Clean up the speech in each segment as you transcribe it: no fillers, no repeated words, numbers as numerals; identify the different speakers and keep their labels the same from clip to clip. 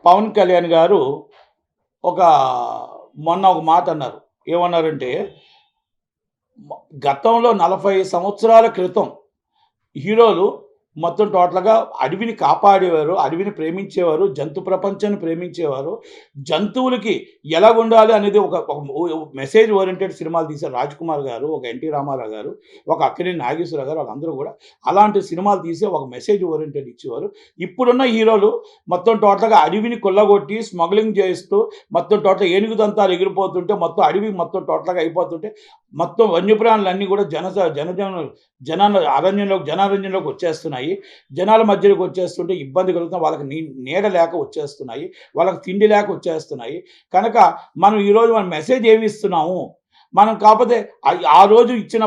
Speaker 1: పవన్ కళ్యాణ్ గారు ఒక మొన్న ఒక మాట అన్నారు. ఏమన్నారంటే, గతంలో 40 సంవత్సరాల క్రితం హీరోలు మొత్తం టోటల్‌గా అడవిని కాపాడేవారు, అడవిని ప్రేమించేవారు, జంతు ప్రపంచాన్ని ప్రేమించేవారు. జంతువులకి ఎలాగుండాలి అనేది ఒక ఒక మెసేజ్ ఓరియెంటెడ్ సినిమాలు తీశారు. 'రాజ్‌కుమార్' గారు, ఒక 'ఎన్టీ రామారావు' గారు, ఒక 'అక్కినేని నాగేశ్వరరావు' గారు వాళ్ళందరూ గూడా అలాంటి సినిమాలు తీసి ఒక మెసేజ్ ఓరియెంటెడ్ ఇచ్చేవారు. ఇప్పుడున్న హీరోలు మొత్తం టోటల్‌గా అడవిని కొల్లగొట్టి, స్మగ్లింగ్ చేస్తూ, మొత్తం టోటల్ ఏనుగు దంతాలు ఎగిరిపోతుంటే, మొత్తం అడవి మొత్తం టోటల్‌గా అయిపోతుంటే, మొత్తం వన్యప్రాణులన్నీ గూడా జనారణ్యంలోకి వచ్చేస్తున్నాయి. జనాల మధ్యలోకి వచ్చేస్తుంటే ఇబ్బంది కలుగుతుంది. వాళ్ళకి నీడ లేక వచ్చేస్తున్నాయి. వాళ్ళకి తిండి లేక వచ్చేస్తున్నాయి. కనుక మనం ఈరోజు మెసేజ్ ఏమి ఇస్తున్నాము? మనం కాకపోతే ఆ రోజు ఇచ్చిన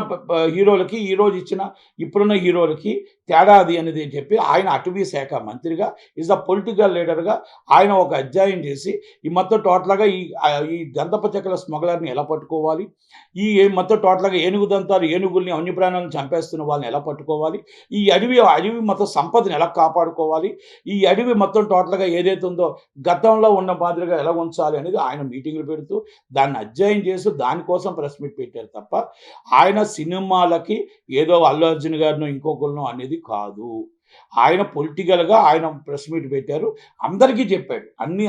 Speaker 1: హీరోలకి, ఈరోజు ఇచ్చిన ఇప్పుడున్న హీరోలకి తేడా అది అనేది చెప్పి ఆయన అటవీ శాఖ మంత్రిగా ఈజ్ ద పొలిటికల్ లీడర్‌గా ఆయన ఒక అధ్యాయం చేసి ఈ మొత్తం టోటల్‌గా ఈ గంధపు చెక్కల స్మగ్లర్‌ని ఎలా పట్టుకోవాలి? ఈ మొత్తం టోటల్‌గా ఏనుగు దంతాలు ఏనుగుల్ని, వన్యప్రాణులను చంపేస్తున్న వాళ్ళని ఎలా పట్టుకోవాలి? ఈ అడవి మొత్తం సంపదను ఎలా కాపాడుకోవాలి? ఈ అడవి మొత్తం టోటల్‌గా ఏదైతే ఉందో గతంలో ఉన్న మాదిరిగా ఎలా ఉంచాలి అనేది ఆయన మీటింగులు పెడుతూ దాన్ని అధ్యయనం చేస్తూ దానికోసం ప్రెస్ మీట్ పెట్టారు తప్ప ఆయన సినిమాలకి ఏదో అల్లు అర్జున్ గారినో ఇంకొకరినో అనేది కాదు. ఆయన పొలిటికల్‌గా ఆయన ప్రెస్ మీట్ పెట్టారు. అందరికీ చెప్పాడు.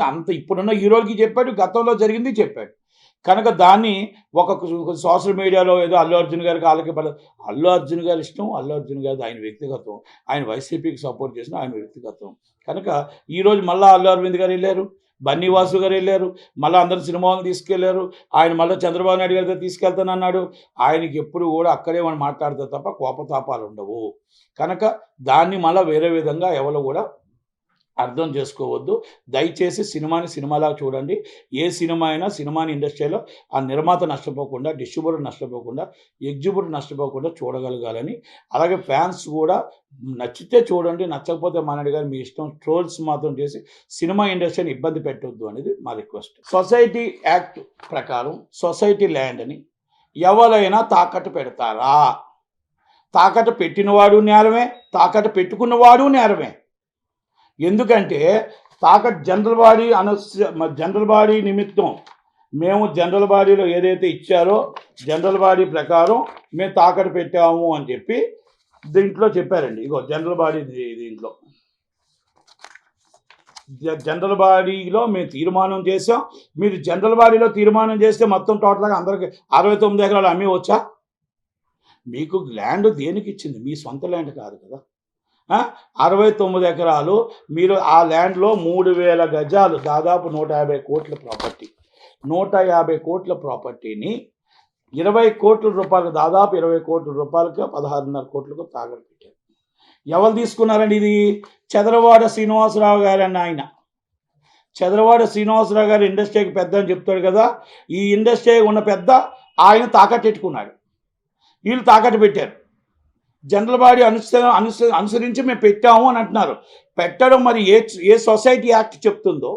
Speaker 1: అంత ఇప్పుడున్న హీరోలకి చెప్పాడు. గతంలో జరిగింది చెప్పాడు. కనుక దాన్ని ఒక సోషల్ మీడియాలో ఏదో అల్లు అర్జున్ గారికి ఆళ్ళకి అల్లు అర్జున్ గారి ఇష్టం. అల్లు అర్జున్ గారిది ఆయన వ్యక్తిగతం. ఆయన వైసీపీకి సపోర్ట్ చేసిన ఆయన వ్యక్తిగతం. కనుక ఈరోజు మళ్ళా అల్లు అరవింద్ గారు ఎళ్లారు. బన్నీ వాసు గారు ఎళ్లారు. మళ్ళా అందరూ సినిమా హాల్‌ని తీసుకెళ్లారు. ఆయన మళ్ళా చంద్రబాబు నాయుడు గారితో తీసుకెళ్తానన్నాడు. ఆయనకి ఎప్పుడు కూడా అక్కడే మనం మాట్లాడతారు తప్ప కోపతాపాలు ఉండవు. కనుక దాన్ని మళ్ళా వేరే విధంగా ఎవరు కూడా అర్థం చేసుకోవద్దు. దయచేసి సినిమాని సినిమాలాగా చూడండి. ఏ సినిమా అయినా సినిమాని ఇండస్ట్రీలో ఆ నిర్మాత నష్టపోకుండా, డిస్ట్రిబ్యూటర్ నష్టపోకుండా, ఎగ్జిబ్యూటర్ నష్టపోకుండా చూడగలగాలని, అలాగే ఫ్యాన్స్ కూడా నచ్చితే చూడండి, నచ్చకపోతే మానేయండి గాని మీ ఇష్టం. ట్రోల్స్ మాత్రం చేసి సినిమా ఇండస్ట్రీని ఇబ్బంది పెట్టొద్దు అనేది మా రిక్వెస్ట్. సొసైటీ యాక్ట్ ప్రకారం సొసైటీ ల్యాండ్‌ని ఎవరైనా తాకట్టు పెడతారా? తాకట్టు పెట్టినవాడు నేరమే, తాకట్టు పెట్టుకున్నవాడు నేరమే. ఎందుకంటే జనరల్ బాడీ నిమిత్తం మేము జనరల్ బాడీలో ఏదైతే ఇచ్చారో జనరల్ బాడీ ప్రకారం మేము తాకట్టు పెట్టాము అని చెప్పి దీంట్లో చెప్పారండి. ఇగో జనరల్ బాడీ దీంట్లో జనరల్ బాడీలో మేము తీర్మానం చేసాం. మీరు జనరల్ బాడీలో తీర్మానం చేస్తే మొత్తం టోటల్‌గా అందరికి 69 ఎకరాలు అమ్మేయవచ్చా? మీకు ల్యాండ్ దేనికి ఇచ్చింది? మీ సొంత ల్యాండ్ కాదు కదా. 69 ఎకరాలు మీరు ఆ ల్యాండ్‌లో 3000 గజాలు దాదాపు 150 కోట్ల ప్రాపర్టీ. 150 కోట్ల ప్రాపర్టీని 20 కోట్ల రూపాయలు దాదాపు 20 కోట్ల రూపాయలకి 16.5 కోట్లకు తాకట్టు పెట్టారు. ఎవరు తీసుకున్నారండి ఇది? చదలవాడ శ్రీనివాసరావు గారని ఆయన. చదలవాడ శ్రీనివాసరావు గారు ఇండస్ట్రీకి పెద్ద అని చెప్తాడు కదా. ఈ ఇండస్ట్రీ ఉన్న పెద్ద ఆయన తాకట్టు పెట్టుకున్నాడు. వీళ్ళు తాకట్టు పెట్టారు. జనరల్ బాడీ అనుసరించి మేము పెట్టాము అని అంటున్నారు. పెట్టడం మరి ఏ సొసైటీ యాక్ట్ చెప్తుందో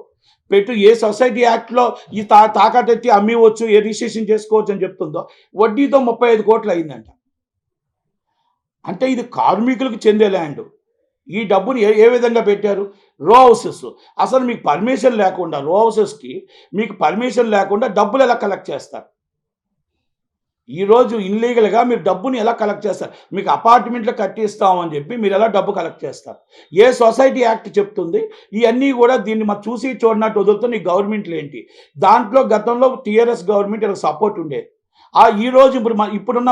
Speaker 1: ఏ సొసైటీ యాక్ట్లో ఈ తాకట్టు ఎత్తి అమ్మివచ్చు, ఏ రిజిస్ట్రేషన్ చేసుకోవచ్చు అని చెప్తుందో వడ్డీతో 35 కోట్లు అయిందంట. అంటే ఇది కార్మికులకు చెందే ల్యాండ్. ఈ డబ్బుని ఏ విధంగా పెట్టారు? రో హౌసెస్. అసలు మీకు పర్మిషన్ లేకుండా రో హౌసెస్కి మీకు పర్మిషన్ లేకుండా డబ్బులు ఎలా కలెక్ట్ చేస్తారు? ఈరోజు ఇన్లీగల్‌గా మీరు డబ్బుని ఎలా కలెక్ట్ చేస్తారు? మీకు అపార్ట్మెంట్లు కట్టిస్తామని చెప్పి మీరు ఎలా డబ్బు కలెక్ట్ చేస్తారు? ఏ సొసైటీ యాక్ట్ చెప్తుంది? ఇవన్నీ కూడా దీన్ని చూసి చూడనట్టు వదులుతున్న ఈ గవర్నమెంట్లు ఏంటి? దాంట్లో గతంలో టీఆర్ఎస్ గవర్నమెంట్ ఇలా సపోర్ట్ ఉండేది. ఈరోజు ఇప్పుడున్న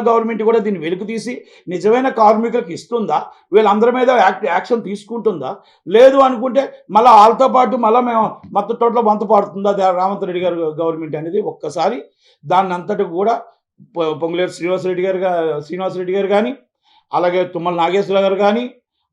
Speaker 1: గవర్నమెంట్ కూడా దీన్ని వెలికి తీసి నిజమైన కార్మికులకు ఇస్తుందా? వీళ్ళందరి మీద యాక్షన్ తీసుకుంటుందా? లేదు అనుకుంటే మళ్ళీ వాళ్ళతో పాటు మళ్ళీ మేము మొత్తం టోటల్ వంత పాడుతుందా రేవంత్ రెడ్డి గారు గవర్నమెంట్ అనేది? ఒక్కసారి దాన్ని అంతటి కూడా పొంగులేటి శ్రీనివాసరెడ్డి గారు కానీ, అలాగే తుమ్మల నాగేశ్వరరావు గారు కానీ,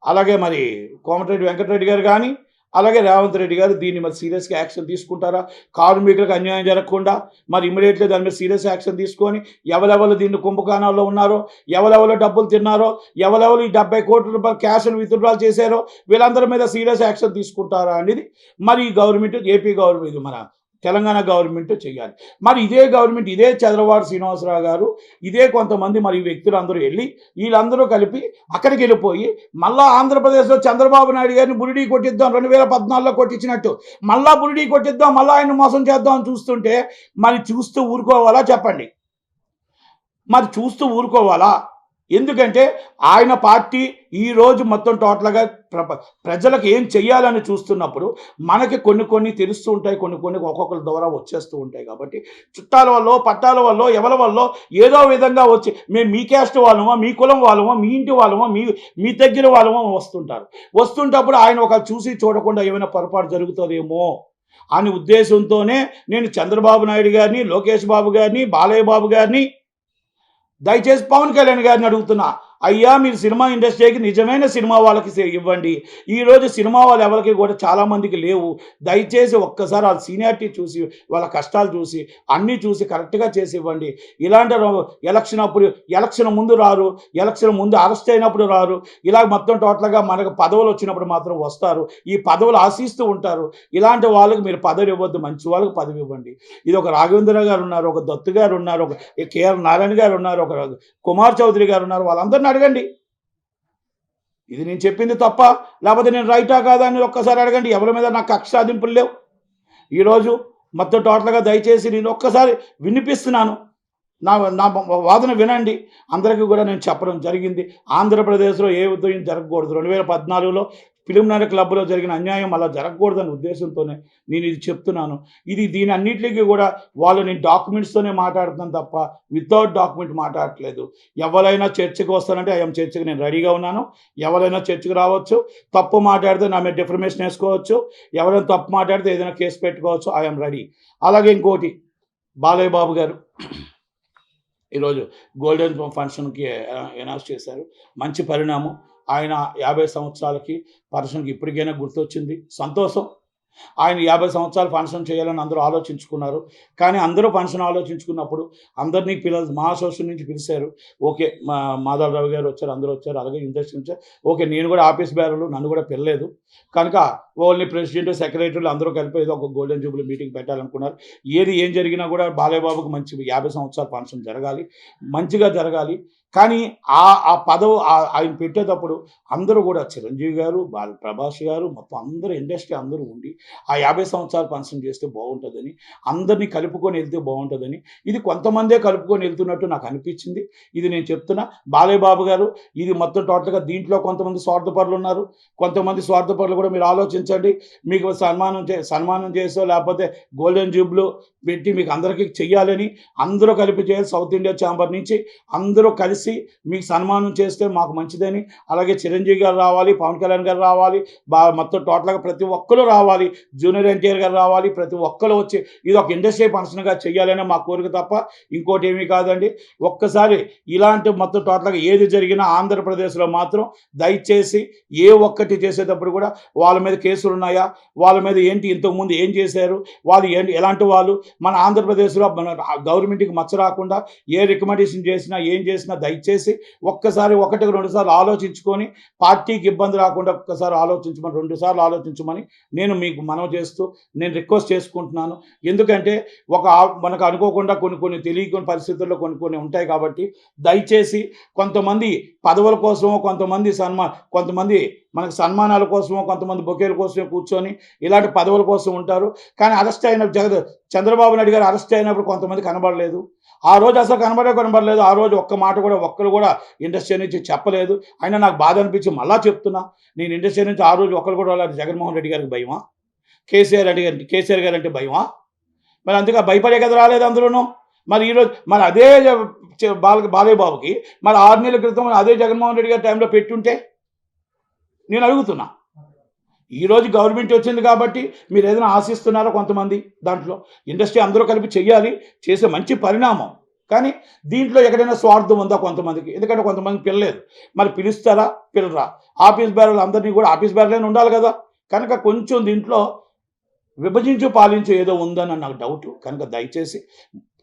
Speaker 1: అలాగే మరి కోమటిరెడ్డి వెంకటరెడ్డి గారు కానీ, అలాగే రేవంత్ రెడ్డి గారు దీన్ని మరి సీరియస్గా యాక్షన్ తీసుకుంటారా? కార్మికులకు అన్యాయం జరగకుండా మరి ఇమ్మీడియట్లీ దాని మీద సీరియస్ యాక్షన్ తీసుకొని ఎవరెవరు దీన్ని కుంభకోణాల్లో ఉన్నారో, ఎవరెవరు డబ్బులు తిన్నారో, ఎవరెవరు ఈ 70 కోట్ల రూపాయలు క్యాష్ను విత్డ్రాల్ చేశారో వీళ్ళందరి మీద సీరియస్ యాక్షన్ తీసుకుంటారా అనేది మరి ఈ గవర్నమెంట్ ఏపీ గవర్నమెంట్ మన తెలంగాణ గవర్నమెంట్ చేయాలి. మరి ఇదే గవర్నమెంట్, ఇదే చంద్రబాబు శ్రీనివాసరావు గారు, ఇదే కొంతమంది మరి వ్యక్తులు అందరూ వెళ్ళి వీళ్ళందరూ కలిపి అక్కడికి వెళ్ళిపోయి మళ్ళా ఆంధ్రప్రదేశ్లో చంద్రబాబు నాయుడు గారిని బురిడీ కొట్టిద్దాం, 2014లో కొట్టించినట్టు మళ్ళా బురిడీ కొట్టిద్దాం, మళ్ళీ ఆయన మోసం చేద్దాం అని చూస్తుంటే మరి చూస్తూ ఊరుకోవాలా చెప్పండి? మరి చూస్తూ ఊరుకోవాలా? ఎందుకంటే ఆయన పార్టీ ఈరోజు మొత్తం టోటల్గా ప్రజలకు ఏం చెయ్యాలని చూస్తున్నప్పుడు మనకి కొన్ని తెలుస్తూ ఉంటాయి, కొన్ని ఒక్కొక్కరి ద్వారా వచ్చేస్తూ ఉంటాయి. కాబట్టి చుట్టాల వల్ల, పట్టాల వల్ల, ఎవరి వల్ల ఏదో విధంగా వచ్చి మేము మీ క్యాస్ట్ వాళ్ళమో, మీ కులం వాళ్ళమో, మీ ఇంటి వాళ్ళమో, మీ దగ్గర వాళ్ళమో వస్తుంటారు. వస్తుంటప్పుడు ఆయన ఒక చూసి చూడకుండా ఏమైనా పొరపాటు జరుగుతుందేమో అని ఉద్దేశంతోనే నేను చంద్రబాబు నాయుడు గారిని, లోకేష్ బాబు గారిని, బాలయ్య బాబు గారిని, దయచేసి పవన్ కళ్యాణ్ గారిని అడుగుతున్నా, అయ్యా మీరు సినిమా ఇండస్ట్రీకి నిజమైన సినిమా వాళ్ళకి ఇవ్వండి. ఈరోజు సినిమా వాళ్ళు ఎవరికి కూడా చాలామందికి లేవు. దయచేసి ఒక్కసారి వాళ్ళ సీనియారిటీ చూసి, వాళ్ళ కష్టాలు చూసి, అన్నీ చూసి కరెక్ట్గా చేసి ఇవ్వండి. ఇలాంటి ఎలక్షన్ ముందు రారు, ఎలక్షన్ ముందు అరెస్ట్ అయినప్పుడు రారు, ఇలా మొత్తం టోటల్గా మనకు పదవులు వచ్చినప్పుడు మాత్రం వస్తారు. ఈ పదవులు ఆశిస్తూ ఉంటారు. ఇలాంటి వాళ్ళకి మీరు పదవి ఇవ్వద్దు, మంచి వాళ్ళకి పదవి ఇవ్వండి. ఇది ఒక రాఘవేంద్ర గారు ఉన్నారు, ఒక దత్తు గారు ఉన్నారు, ఒక కేఆర్ నారాయణ గారు ఉన్నారు, ఒక కుమార్ చౌదరి గారు ఉన్నారు. వాళ్ళందరినీ అడగండి. ఇది నేను చెప్పింది తప్ప లేకపోతే నేను రైటా కాదా అని ఒక్కసారి అడగండి. ఎవరి మీద నాకు కక్ష సాధింపులు లేవు. ఈరోజు మొత్తం టోటల్గా దయచేసి నేను ఒక్కసారి వినిపిస్తున్నాను, నా నా వాదన వినండి. అందరికీ కూడా నేను చెప్పడం జరిగింది. ఆంధ్రప్రదేశ్లో ఏ ఉద్యోగం జరగకూడదు. 2014లో ఫిలింనగర్ క్లబ్లో జరిగిన అన్యాయం అలా జరగకూడదనే ఉద్దేశంతోనే నేను ఇది చెప్తున్నాను. దీని అన్నింటికి కూడా వాళ్ళు నేను డాక్యుమెంట్స్తోనే మాట్లాడుతున్నాను తప్ప వితౌట్ డాక్యుమెంట్ మాట్లాడట్లేదు. ఎవరైనా చర్చకు వస్తానంటే ఐఎమ్ చర్చకు నేను రెడీగా ఉన్నాను. ఎవరైనా చర్చకు రావచ్చు. తప్పు మాట్లాడితే నా మీద డిఫర్మేషన్ వేసుకోవచ్చు. ఎవరైనా తప్పు మాట్లాడితే ఏదైనా కేసు పెట్టుకోవచ్చు. I'm ready. అలాగే ఇంకోటి, బాలయ్య బాబు గారు ఈరోజు గోల్డెన్ ఫంక్షన్కి అనౌన్స్ చేశారు. మంచి పరిణామం. ఆయన 50 సంవత్సరాలకి ఫంక్షన్కి ఇప్పటికైనా గుర్తొచ్చింది, సంతోషం. ఆయన 50 సంవత్సరాలు ఫంక్షన్ చేయాలని అందరూ ఆలోచించుకున్నారు. కానీ అందరూ ఫంక్షన్ ఆలోచించుకున్నప్పుడు అందరినీ మా అసోసియేషన్ నుంచి పిలిచారు. ఓకే, మాధవరావు గారు వచ్చారు, అందరూ వచ్చారు, అలాగే ఇండస్ట్రీ నుంచి. ఓకే, నేను కూడా ఆఫీస్ బేరలు, నన్ను కూడా పిలలేదు. కనుక ఓన్లీ ప్రెసిడెంట్, సెక్రటరీలు అందరూ కలిపి ఏదో ఒక గోల్డెన్ జూబ్లీ మీటింగ్ పెట్టాలనుకున్నారు. ఏం జరిగినా కూడా బాలయ్య బాబుకి మంచి 50 సంవత్సరాల ఫంక్షన్ జరగాలి, మంచిగా జరగాలి. కానీ ఆ పదవి ఆయన పెట్టేటప్పుడు అందరూ కూడా చిరంజీవి గారు, ప్రభాస్ గారు, మొత్తం అందరూ ఇండస్ట్రీ అందరూ ఉండి ఆ 50 సంవత్సరాలు ఫంక్షన్ చేస్తే బాగుంటుందని, అందరినీ కలుపుకొని వెళ్తే బాగుంటుందని, ఇది కొంతమందే కలుపుకొని వెళ్తున్నట్టు నాకు అనిపించింది. ఇది నేను చెప్తున్నా. బాలయ్య బాబు గారు ఇది మొత్తం టోటల్గా దీంట్లో కొంతమంది స్వార్థపరులు ఉన్నారు. కొంతమంది స్వార్థపరులు కూడా మీరు ఆలోచించండి. మీకు సన్మానం చేసో లేకపోతే గోల్డెన్ జూబ్లీ పెట్టి మీకు అందరికీ చెయ్యాలని అందరూ కలిపి చేయాలి. సౌత్ ఇండియా ఛాంబర్ నుంచి అందరూ కలిసి మీకు సన్మానం చేస్తే మాకు మంచిదని. అలాగే చిరంజీవి గారు రావాలి, పవన్ కళ్యాణ్ గారు రావాలి, మొత్తం టోటల్గా ప్రతి ఒక్కరు రావాలి, జూనియర్ ఎన్టీఆర్ గారు రావాలి, ప్రతి ఒక్కరు వచ్చి ఇది ఒక ఇండస్ట్రీ ఫంక్షన్గా చెయ్యాలనే మా కోరిక తప్ప ఇంకోటి ఏమీ కాదండి. ఒక్కసారి ఇలాంటి మొత్తం టోటల్గా ఏది జరిగినా ఆంధ్రప్రదేశ్లో మాత్రం దయచేసి ఏ ఒక్కటి చేసేటప్పుడు కూడా వాళ్ళ మీద కేసులు ఉన్నాయా, వాళ్ళ మీద ఏంటి, ఇంతకుముందు ఏం చేశారు, వాళ్ళు ఏంటి, ఎలాంటి వాళ్ళు, మన ఆంధ్రప్రదేశ్లో మన గవర్నమెంట్కి మచ్చ రాకుండా ఏ రికమెండేషన్ చేసినా ఏం చేసినా దయచేసి ఒక్కసారి 1-2 సార్లు ఆలోచించుకొని పార్టీకి ఇబ్బంది రాకుండా ఒక్కసారి ఆలోచించమని, 2 సార్లు ఆలోచించమని నేను మీకు మనవి చేస్తూ నేను రిక్వెస్ట్ చేసుకుంటున్నాను. ఎందుకంటే మనకు అనుకోకుండా కొన్ని తెలియని పరిస్థితుల్లో కొన్ని ఉంటాయి. కాబట్టి దయచేసి కొంతమంది పదవుల కోసమో, కొంతమంది మనకు సన్మానాల కోసమో, కొంతమంది బొకేల కోసమే కూర్చొని ఇలాంటి పదవుల కోసం ఉంటారు. కానీ అరెస్ట్ అయిన చంద్రబాబు నాయుడు గారు అరెస్ట్ అయినప్పుడు కొంతమంది కనబడలేదు. ఆ రోజు అసలు కనబడలేదు. ఆ రోజు ఒక్క మాట కూడా ఒక్కరు కూడా ఇండస్ట్రీ నుంచి చెప్పలేదు. అయినా నాకు బాధ అనిపించి మళ్ళా చెప్తున్నా, నేను ఇండస్ట్రీ నుంచి ఆ రోజు ఒక్కరు కూడా జగన్మోహన్ రెడ్డి గారికి భయమా, కేసీఆర్ గారు అంటే భయమా? మరి అందుకే భయపడే కదా రాలేదు అందులోనూ. మరి ఈరోజు మరి అదే బాలయ్య బాబుకి మరి 6 నెలల క్రితం అదే జగన్మోహన్ రెడ్డి గారి టైంలో పెట్టుంటే నేను అడుగుతున్నా. ఈరోజు గవర్నమెంట్ వచ్చింది కాబట్టి మీరు ఏదైనా ఆశిస్తున్నారో కొంతమంది, దాంట్లో ఇండస్ట్రీ అందరూ కలిపి చెయ్యాలి, చేసే మంచి పరిణామం. కానీ దీంట్లో ఎక్కడైనా స్వార్థం ఉందా కొంతమందికి? ఎందుకంటే కొంతమంది పిలలేదు. మరి పిలుస్తారా, పిల్లరా? ఆఫీస్ బేరలు అందరినీ కూడా ఆఫీస్ బేరలైనా ఉండాలి కదా. కనుక కొంచెం దీంట్లో విభజించు పాలించు ఏదో ఉందని నాకు డౌట్. కనుక దయచేసి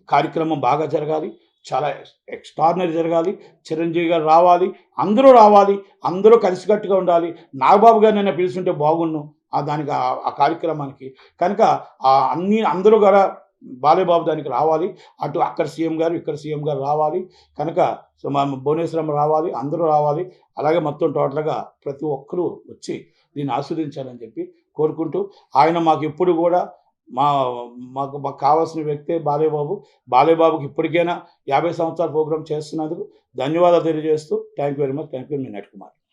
Speaker 1: కార్యక్రమం బాగా జరగాలి, చాలా ఎక్స్ట్రార్డినరీ జరగాలి. చిరంజీవి గారు రావాలి. అందరూ రావాలి. అందరూ కలిసికట్టుగా ఉండాలి. నాగబాబు గారినైనా పిలిచుంటే బాగుండును. దానికి ఆ కార్యక్రమానికి. కనుక అందరూ కూడా బాలయ్య బాబు దానికి రావాలి. అక్కడ సీఎం గారు, ఇక్కడ సీఎం గారు రావాలి. కనుక భువనేశ్వరమ్మ రావాలి. అందరూ రావాలి. అలాగే మొత్తం టోటల్‌గా ప్రతి ఒక్కరూ వచ్చి దీన్ని ఆస్వాదించాలని చెప్పి కోరుకుంటూ, ఆయన మాకెప్పుడు కూడా మా మాకు మాకు కావాల్సిన వ్యక్తే బాలయ్య బాబు. బాలయ్య బాబుకి ఇప్పటికైనా 50 సంవత్సరాల ప్రోగ్రామ్ చేస్తున్నందుకు ధన్యవాదాలు తెలియజేస్తూ thank you very much. Thank you. మీ నట్ కుమార్.